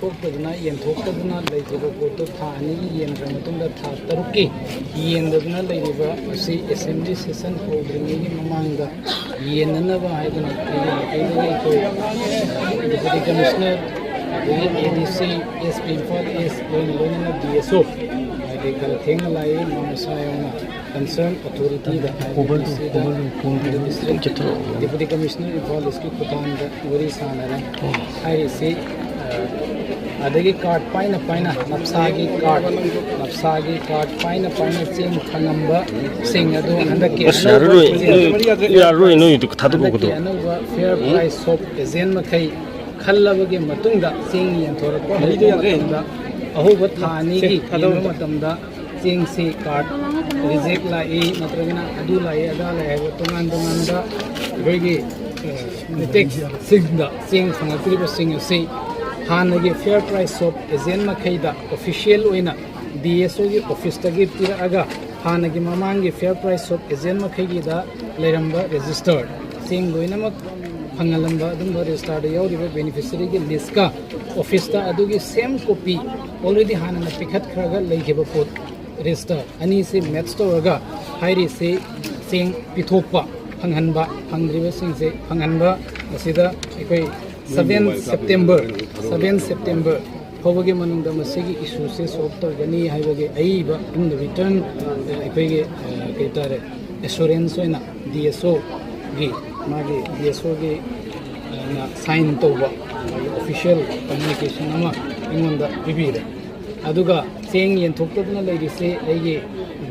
ꯄꯤꯊꯣꯛꯇꯗꯅ ꯌꯦꯟꯊꯣꯛꯇꯗꯅ ꯂꯩꯔꯤꯕ ꯄꯣꯠꯇꯨ ꯊꯥ ꯑꯅꯤꯒꯤ ꯌꯦꯟꯈ꯭ꯔ ꯃꯇꯨꯡꯗ ꯊꯥ ꯇꯔꯨꯛꯀꯤ ꯌꯦꯟꯗꯗꯨꯅ ꯂꯩꯔꯤꯕ ꯑꯁꯤ ꯑꯦꯁꯦꯝꯕ꯭ꯂꯤ ꯁꯦꯁꯟ ꯍꯧꯗ꯭ꯔꯤꯉꯩꯒꯤ ꯃꯃꯥꯡꯗ ꯌꯦꯟꯅꯅꯕ ꯍꯥꯏꯗꯨꯅ ꯑꯩꯈꯣꯏ ꯗꯤꯄꯨꯇꯤ ꯀꯃꯤꯁꯅꯔ ꯑꯗꯒꯤ ADC SP ꯏꯝꯐꯥꯜ ꯏꯁ ꯂꯣꯏꯅꯅ DSO ꯍꯥꯏꯗꯤ ꯈꯔ ꯊꯦꯡꯅ ꯂꯥꯛꯏ ꯃꯁꯥ ꯌꯥꯎꯅ ꯀꯟꯁꯔꯟ ꯑꯣꯊꯣꯔꯤꯇꯤꯗ ꯗꯤꯄꯨꯇꯤ ꯀꯃꯤꯁꯅꯔ ꯏꯝꯐꯥꯜ ꯏꯁꯀꯤ ꯈꯨꯠꯊꯥꯡꯗ ꯋꯥꯔꯤ ꯁꯥꯟꯅꯔꯦ ꯍꯥꯏꯔꯤꯁꯤ ꯑꯗꯒꯤ ꯀꯥꯔꯠ ꯄꯥꯏꯅ ꯅꯞꯁꯥꯒꯤ ꯀꯥꯔꯠ ꯄꯥꯏꯅ ꯆꯦꯡ ꯐꯪꯉꯝꯕꯁꯤꯡ ꯑꯗꯨ ꯍꯟꯗꯛꯀꯤ ꯑꯅꯧꯕ ꯐꯤꯌꯔ ꯄ꯭ꯔꯥꯏꯁ ꯁꯣꯞ ꯑꯦꯖꯦꯟ ꯃꯈꯩ ꯈꯜꯂꯕꯒꯤ ꯃꯇꯨꯡꯗ ꯆꯦꯡ ꯌꯦꯟꯊꯣꯔꯛꯄ ꯃꯇꯝꯗ ꯑꯍꯧꯕ ꯊꯥ ꯑꯅꯤꯒꯤ ꯌꯦꯟꯕ ꯃꯇꯝꯗ ꯆꯦꯡꯁꯤ ꯀꯥꯔꯠ ꯔꯤꯖꯦꯛ ꯂꯥꯛꯏ ꯅꯠꯇ꯭ꯔꯒꯅ ꯑꯗꯨ ꯂꯥꯛꯏ ꯑꯗꯥ ꯂꯥꯛꯏ ꯍꯥꯏꯕ ꯇꯣꯉꯥꯟꯕ ꯑꯩꯈꯣꯏꯒꯤ ꯇꯦꯛꯁꯁꯤꯡꯗ ꯆꯦꯡ ꯐꯪꯂꯛꯇ꯭ꯔꯤꯕꯁꯤꯡ ꯑꯁꯤ ꯍꯥꯟꯅꯒꯤ ꯐꯤꯌꯔ ꯄ꯭ꯔꯥꯏꯁ ꯁꯣꯞ ꯑꯦꯖꯦꯟ ꯃꯈꯩꯗ ꯑꯣꯐꯤꯁꯤꯌꯦꯜ ꯑꯣꯏꯅ DSOꯒꯤ ꯑꯣꯐꯤꯁꯇꯒꯤ ꯄꯤꯔꯛꯑꯒ ꯍꯥꯟꯅꯒꯤ ꯃꯃꯥꯡꯒꯤ ꯐꯤꯌꯔ ꯄ꯭ꯔꯥꯏꯁ ꯁꯣꯞ ꯑꯦꯖꯦꯟ ꯃꯈꯩꯒꯤꯗ ꯂꯩꯔꯝꯕ ꯔꯦꯖꯤꯁꯇꯔ ꯆꯦꯡ ꯂꯣꯏꯅꯃꯛ ꯐꯪꯍꯜꯂꯝꯕ ꯑꯗꯨꯝꯕ ꯔꯦꯖꯤꯁꯇꯥꯔꯗ ꯌꯥꯎꯔꯤꯕ ꯕꯦꯅꯤꯐꯤꯁꯔꯤꯒꯤ ꯂꯤꯁꯀ ꯑꯣꯐꯤꯁꯇ ꯑꯗꯨꯒꯤ ꯁꯦꯝ ꯀꯣꯄꯤ ꯑꯣꯜꯔꯦꯗꯤ ꯍꯥꯟꯅꯅ ꯄꯤꯈꯠꯈ꯭ꯔꯒ ꯂꯩꯈꯤꯕ ꯄꯣꯠ ꯔꯦꯖꯤꯁꯇꯔ ꯑꯅꯤꯁꯤ ꯃꯦꯠꯆ ꯇꯧꯔꯒ ꯍꯥꯏꯔꯤꯁꯤ ꯆꯦꯡ ꯄꯤꯊꯣꯛꯄ ꯐꯪꯍꯟꯕ ꯐꯪꯗ꯭ꯔꯤꯕꯁꯤꯡꯁꯦ ꯐꯪꯍꯟꯕ ꯃꯁꯤꯗ ꯑꯩꯈꯣꯏ 7 ꯁꯦꯞꯇꯦꯝꯕꯔ ꯐꯥꯎꯕꯒꯤ ꯃꯅꯨꯡꯗ ꯃꯁꯤꯒꯤ ꯏꯁꯨꯁꯦ ꯁꯣꯜꯕ ꯇꯧꯒꯅꯤ ꯍꯥꯏꯕꯒꯤ ꯑꯏꯕ ꯔꯤꯇꯔꯟ ꯑꯩꯈꯣꯏꯒꯤ ꯀꯩ ꯇꯥꯔꯦ ꯑꯦꯁꯨꯔꯦꯟꯁ ꯑꯣꯏꯅ DSOꯒꯤ ꯁꯥꯏꯟ ꯇꯧꯕ ꯑꯣꯐꯤꯁꯤꯌꯦꯜ ꯀꯝꯃꯨꯅꯤꯀꯦꯁꯟ ꯑꯃ ꯑꯩꯉꯣꯟꯗ ꯄꯤꯕꯤꯔꯦ ꯑꯗꯨꯒ ꯆꯦꯡ ꯌꯦꯟꯊꯣꯛꯇꯗꯨꯅ ꯂꯩꯔꯤꯁꯦ ꯑꯩꯒꯤ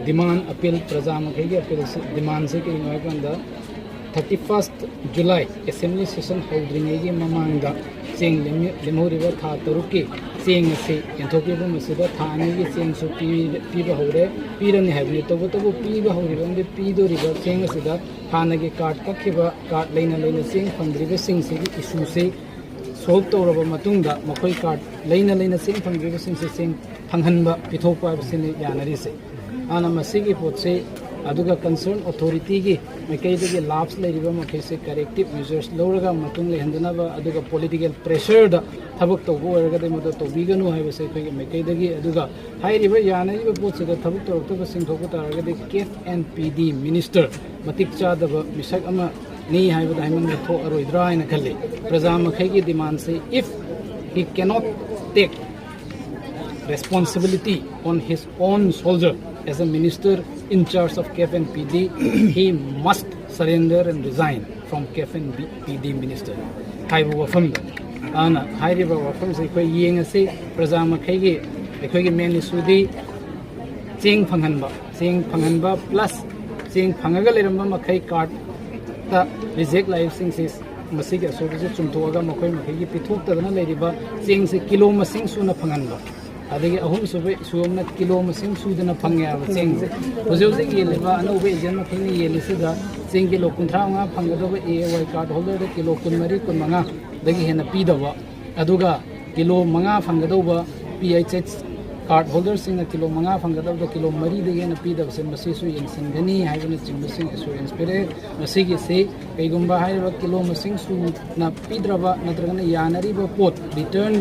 ꯗꯤꯃꯥꯟ ꯑꯄꯤꯜ ꯄ꯭ꯔꯖꯥ ꯃꯈꯩꯒꯤ ꯑꯄꯤꯜꯁꯤ ꯗꯤꯃꯥꯟꯁꯤ ꯀꯔꯤꯅꯣ ꯍꯥꯏꯕ ꯀꯥꯟꯗ 31 ꯖꯨꯂꯥꯏ ꯑꯦꯁꯦꯝꯕ꯭ꯂꯤ ꯁꯦꯁꯟ ꯍꯧꯗ꯭ꯔꯤꯉꯩꯒꯤ ꯃꯃꯥꯡꯗ ꯆꯦꯡ ꯂꯦꯝꯍꯧꯔꯤꯕ ꯊꯥ ꯇꯔꯨꯛꯀꯤ ꯆꯦꯡ ꯑꯁꯤ ꯌꯦꯟꯊꯣꯛꯄꯤꯕ ꯃꯁꯤꯗ ꯊꯥ ꯑꯅꯤꯒꯤ ꯆꯦꯡꯁꯨ ꯄꯤꯕ ꯍꯧꯔꯦ ꯄꯤꯔꯅꯤ ꯍꯥꯏꯕꯅꯤ ꯇꯧꯕꯇꯕꯨ ꯄꯤꯕ ꯍꯧꯔꯤꯕ ꯑꯃꯗꯤ ꯄꯤꯗꯣꯔꯤꯕ ꯆꯦꯡ ꯑꯁꯤꯗ ꯍꯥꯟꯅꯒꯤ ꯀꯥꯔꯠ ꯀꯛꯈꯤꯕ ꯀꯥꯔꯠ ꯂꯩꯅ ꯆꯦꯡ ꯐꯪꯗ꯭ꯔꯤꯕꯁꯤꯡꯁꯤꯒꯤ ꯏꯁꯨꯁꯤ ꯁꯣꯜꯕ ꯇꯧꯔꯕ ꯃꯇꯨꯡꯗ ꯃꯈꯣꯏ ꯀꯥꯔꯠ ꯂꯩꯅ ꯆꯦꯡ ꯐꯪꯗ꯭ꯔꯤꯕꯁꯤꯡꯁꯤ ꯆꯦꯡ ꯐꯪꯍꯟꯕ ꯄꯤꯊꯣꯛꯄ ꯍꯥꯏꯕꯁꯤꯅꯤ ꯌꯥꯅꯔꯤꯁꯦ ꯑꯗꯨꯅ ꯃꯁꯤꯒꯤ ꯄꯣꯠꯁꯤ ꯑꯗꯨꯒ ꯀꯟꯁꯔꯟ ꯑꯣꯊꯣꯔꯤꯇꯤꯒꯤ ꯃꯥꯏꯀꯩꯗꯒꯤ ꯂꯥꯞꯁ ꯂꯩꯔꯤꯕ ꯃꯈꯩꯁꯦ ꯀꯔꯦꯛꯇꯤꯚ ꯃꯦꯖꯔꯁ ꯂꯧꯔꯒ ꯃꯇꯨꯡ ꯂꯩꯍꯟꯗꯅꯕ ꯑꯗꯨꯒ ꯄꯣꯂꯤꯇꯤꯀꯦꯜ ꯄ꯭ꯔꯦꯁꯔꯗ ꯊꯕꯛ ꯇꯧꯕ ꯑꯣꯏꯔꯒꯗꯤ ꯃꯗꯨ ꯇꯧꯕꯤꯒꯅꯨ ꯍꯥꯏꯕꯁꯦ ꯑꯩꯈꯣꯏꯒꯤ ꯃꯥꯏꯀꯩꯗꯒꯤ ꯑꯗꯨꯒ ꯍꯥꯏꯔꯤꯕ ꯌꯥꯅꯔꯤꯕ ꯄꯣꯠꯁꯤꯗ ꯊꯕꯛ ꯇꯧꯔꯛꯇꯕꯁꯤꯡ ꯊꯣꯛꯄ ꯇꯥꯔꯒꯗꯤ CAF and PD ꯃꯤꯅꯤꯁꯇꯔ ꯃꯇꯤꯛ ꯆꯥꯗꯕ ꯃꯤꯁꯛ ꯑꯃꯅꯤ ꯍꯥꯏꯕꯗ ꯍꯥꯏꯃꯟꯕ ꯊꯣꯛꯑꯔꯣꯏꯗ꯭ꯔꯥ ꯍꯥꯏꯅ ꯈꯜꯂꯤ ꯄ꯭ꯔꯖꯥ ꯃꯈꯩꯒꯤ ꯗꯤꯃꯥꯟꯁꯤ if he cannot take responsibility on his own shoulder as a minister in charge of CAF and PD, he must surrender and resign from CAF and PD minister. Haibu wafam ana hairiba wafam se koi yeng ase praja makhai gi main issue di cheng phanghanba plus cheng phangaga leramba makhai card ta reject life sing sis masigi asodi chumthoga makhoi makhai gi pithoktadana leriba cheng se kilo masing suna phanganba adagi ahum sube suamna kilo masing sudana phangya cheng se hojose yeleba anobe ejen makhini yelisida cheng kilo 35 phangadawa AY card holder de kilo 13 dagi hena pidaba aduga kilo 5 phangadawa PHH card holder sing kilo 5 phangadawa kilo 3 dagi hena pidaba se masisu yengsingani haibana chimbasing assurance pere masigi se kaigumba haiba kilo masing su na pidraba natragana yanariba pot return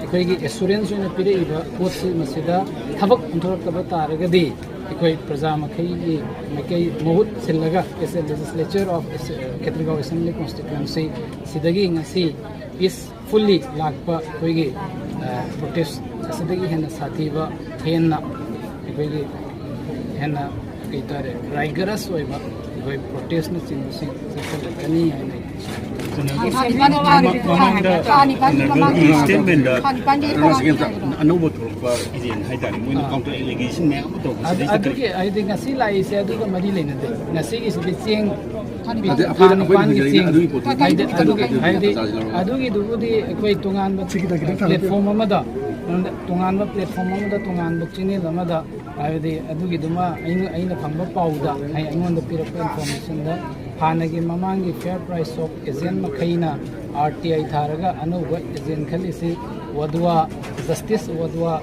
ꯑꯩꯈꯣꯏꯒꯤ assurance ꯑꯣꯏꯅ ꯄꯤꯔꯛꯏꯕ ꯄꯣꯠꯁꯤ ꯃꯁꯤꯗ ꯊꯕꯛ ꯑꯣꯟꯊꯣꯔꯛꯇꯕ ꯇꯥꯔꯒꯗꯤ ꯑꯩꯈꯣꯏ ꯄ꯭ꯔꯖꯥ ꯃꯈꯩꯒꯤ ꯃꯥꯏꯀꯩ ꯃꯍꯨꯠ ꯁꯤꯜꯂꯒ S eh ꯂꯦꯖꯤꯁꯂꯦꯆꯔ of Khetrigao assembly ꯀꯣꯟꯁꯇꯤꯇ꯭ꯋꯦꯟꯁꯤ ꯁꯤꯗꯒꯤ ꯉꯁꯤ ꯄꯤꯁꯐꯨꯜꯂꯤ ꯂꯥꯛꯄ ꯑꯩꯈꯣꯏꯒꯤ ꯄ꯭ꯔꯣꯇꯦꯁ ꯑꯁꯤꯗꯒꯤ ꯍꯦꯟꯅ ꯁꯥꯊꯤꯕ ꯍꯦꯟꯅ ꯑꯩꯈꯣꯏꯒꯤ ꯍꯦꯟꯅ ꯀꯩ ꯇꯥꯔꯦ ꯔꯥꯏꯒꯔꯁ ꯑꯣꯏꯕ ꯑꯩꯈꯣꯏ ꯄ꯭ꯔꯣꯇꯦꯁꯅꯆꯤꯡꯕꯁꯤꯡ ꯆꯠꯊꯔꯛꯀꯅꯤ ꯍꯥꯏꯅ ꯑꯅꯧꯕ ꯊꯣꯛꯂꯛꯄ ꯏꯖꯦꯟ ꯍꯥꯏꯇꯥꯔꯦ ꯃꯣꯏꯅ ꯀꯥꯎꯟꯇꯔ ꯑꯦꯂꯤꯒꯦꯁꯟ ꯃꯌꯥꯝ ꯑꯃ ꯇꯧꯕꯁꯤꯗ ꯑꯗꯨꯒꯤ ꯍꯥꯏꯗꯤ ꯉꯁꯤ ꯂꯥꯛꯏꯁꯦ ꯑꯗꯨꯒ ꯃꯔꯤ ꯂꯩꯅꯗꯦ ꯉꯁꯤꯒꯤꯁꯤꯗꯤ ꯆꯦꯡ ꯑꯗꯨꯒꯤꯗꯨꯕꯨꯗꯤ ꯑꯩꯈꯣꯏ ꯇꯣꯉꯥꯟꯕ ꯄ꯭ꯂꯦꯠꯐꯣꯝ ꯑꯃꯗ ꯇꯣꯉꯥꯟꯕ ꯆꯦꯅꯦꯜ ꯑꯃꯗ ꯍꯥꯏꯕꯗꯤ ꯑꯗꯨꯒꯤꯗꯨꯃ ꯑꯩꯅ ꯐꯪꯕ ꯄꯥꯎꯗ ꯑꯩꯉꯣꯟꯗ ꯄꯤꯔꯛꯄ ꯏꯟꯐꯣꯔꯃꯦꯁꯟꯗ ꯍꯥꯟꯅꯒꯤ ꯃꯃꯥꯡꯒꯤ ꯐꯤꯌꯔ ꯄ꯭ꯔꯥꯏꯁ ꯑꯣꯐ ꯑꯦꯖꯦꯟ ꯃꯈꯩꯅ RTI ꯊꯥꯔꯒ ꯑꯅꯧꯕ ꯑꯦꯖꯦꯟ ꯈꯜꯂꯤꯁꯤ ꯋꯥꯗꯋꯥ ꯖꯁꯇꯤꯁ ꯋꯥꯗꯋꯥ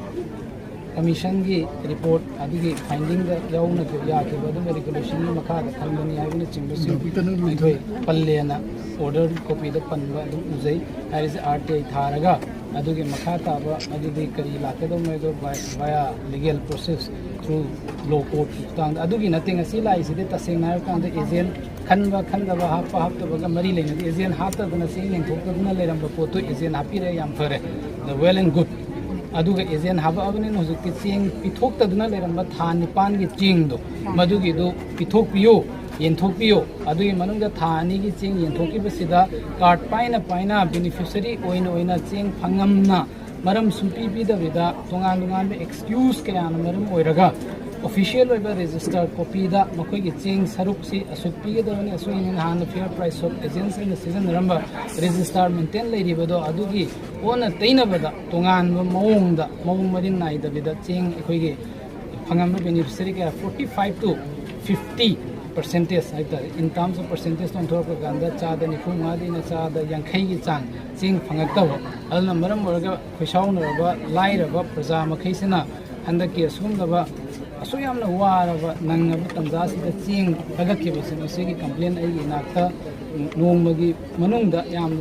ꯀꯃꯤꯁꯟꯒꯤ ꯔꯤꯄꯣꯔꯠ ꯑꯗꯨꯒꯤ ꯐꯥꯏꯟꯗꯤꯡꯗ ꯌꯥꯎꯅ ꯌꯥꯈꯤꯕ ꯑꯗꯨꯒ ꯔꯤꯒꯨꯂꯦꯁꯟꯒꯤ ꯃꯈꯥꯗ ꯈꯟꯕꯅꯤ ꯍꯥꯏꯕꯅꯆꯤꯡꯕꯁꯤꯡ ꯑꯩꯈꯣꯏ ꯄꯜꯂꯦꯅ ꯑꯣꯔꯗꯔ ꯀꯣꯄꯤꯗ ꯄꯟꯕ ꯑꯗꯨꯝ ꯎꯖꯩ ꯍꯥꯏꯔꯤꯁꯦ RTI ꯊꯥꯔꯒ अदुगे मखा ताबा अदुदे करी लाकेदो मेदो वाया legal process through law court तांग अदुगी नथिंग असि लाइसिदे तसेंग नाय कांद एजेंट खनबा हापा हापतबगा मरी लेने एजेंट हातदना सेंग नेंथोकदना लेरंबा पोतो एजेंट हापिरे याम फरे द वेल एंड गुड अदुगा एजेंट हाबा अबने हुजुक्ति चेंग पिथोक्तदना लेरंबा था निपान गी चेंग दो मदुगी दो पिथोकपियो येंथोकपियो अदुगी मनुंग था अनि गी चेंग येंथोकिबसिदा कार्ड पाइना बेनिफिशियरी ओइना चेंग फंगमना मरम सुपी पीदबिदा तोंगान एक्सक्यूज कयान मरम ओइरगा ऑफिशियल रजिस्टर कॉपी दा मखोई चेंग सरुक से असुक पीगदबनी असुइन हान fair price of agents in season रंबा रजिस्टर मेंटेन लेरिबदो अदुगी ओना तैनबदा तोंगान मौंग मरिन नाइदबिदा चेंग अखोइगे फंगम बेनिफिशियरी का 45 to 50% in terms of percentage on top of Ganda, Chad and Kumadi, Chad, Yankay Chang, Sing Fangatawa, Alna Maramurga, Fishaun, Light of Prazama Kasina, and the Kiasum of Asuyam War of Nangabutanzas, the Sing Agakibus and Sigi complain in Acta, Nomagi, Manunda, Yam,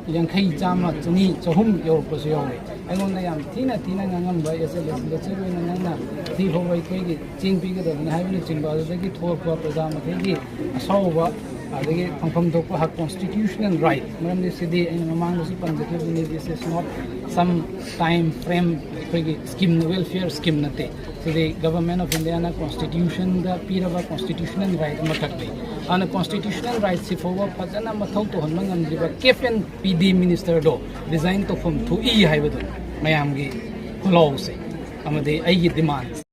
Yankay Jama, Tuni, to whom your position. I only am Tina Nangamba, as a children and Nana, the whole way Ching Pigga, and having a chimba, they get to Prazama, a Sawa, they from the constitutional right. Madam, this city in among the this is not some time frame scheme, welfare scheme. So the government of Indiana constitution, the period of constitutional right, and the constitutional rights if over Pazana Matau to Honman and the Kefin PD minister do designed to from 2E Highway, Mayamgi, Hulose, Amade Ayi demands.